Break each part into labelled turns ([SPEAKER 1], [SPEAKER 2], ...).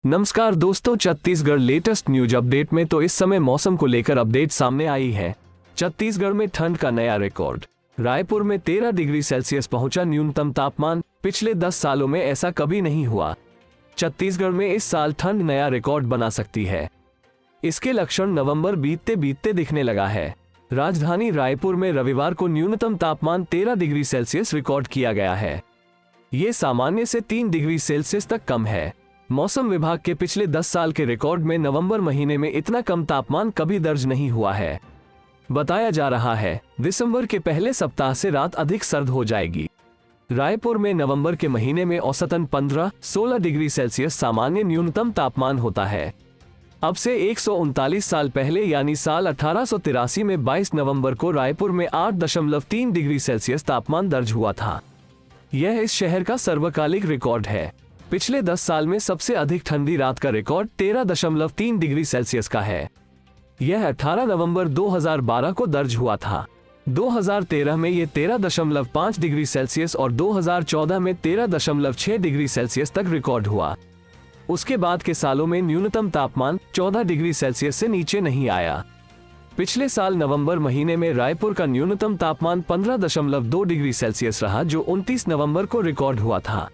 [SPEAKER 1] नमस्कार दोस्तों, Chhattisgarh latest news update में तो इस समय मौसम को लेकर अपडेट सामने आई है। छत्तीसगढ़ में ठंड का नया रिकॉर्ड। रायपुर में 13 डिग्री सेल्सियस पहुंचा न्यूनतम तापमान। पिछले 10 सालों में ऐसा कभी नहीं हुआ। छत्तीसगढ़ में इस साल ठंड नया रिकॉर्ड बना सकती है। इसके लक्षण नवंबर बीतते बीतते दिखने लगा है। राजधानी रायपुर में रविवार को न्यूनतम तापमान 13 डिग्री सेल्सियस रिकॉर्ड किया गया है। ये सामान्य से 3 डिग्री सेल्सियस तक कम है। मौसम विभाग के पिछले 10 साल के रिकॉर्ड में नवंबर महीने में इतना कम तापमान कभी दर्ज नहीं हुआ है। बताया जा रहा है दिसंबर के पहले सप्ताह से रात अधिक सर्द हो जाएगी। रायपुर में नवंबर के महीने में औसतन 15-16 डिग्री सेल्सियस सामान्य न्यूनतम तापमान होता है। अब से 139 साल पहले यानी साल 1883 में 22 नवंबर को रायपुर में 8.3 डिग्री सेल्सियस तापमान दर्ज हुआ था। यह इस शहर का सर्वकालिक रिकॉर्ड है। पिछले 10 साल में सबसे अधिक ठंडी रात का रिकॉर्ड 13.3 डिग्री सेल्सियस का है। यह 18 नवंबर 2012 को दर्ज हुआ था। 2013 में यह 13.5 डिग्री सेल्सियस और 2014 में 13.6 डिग्री सेल्सियस तक रिकॉर्ड हुआ। उसके बाद के सालों में न्यूनतम तापमान 14 डिग्री सेल्सियस से नीचे नहीं आया। पिछले साल नवंबर महीने में रायपुर का न्यूनतम तापमान 15.2 डिग्री सेल्सियस रहा, जो 29 नवंबर को रिकॉर्ड हुआ था।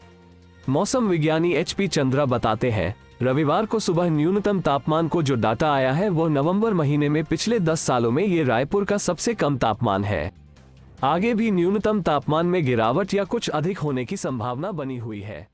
[SPEAKER 1] मौसम विज्ञानी HP चंद्रा बताते हैं, रविवार को सुबह न्यूनतम तापमान को जो डाटा आया है वो नवंबर महीने में पिछले 10 सालों में ये रायपुर का सबसे कम तापमान है। आगे भी न्यूनतम तापमान में गिरावट या कुछ अधिक होने की संभावना बनी हुई है।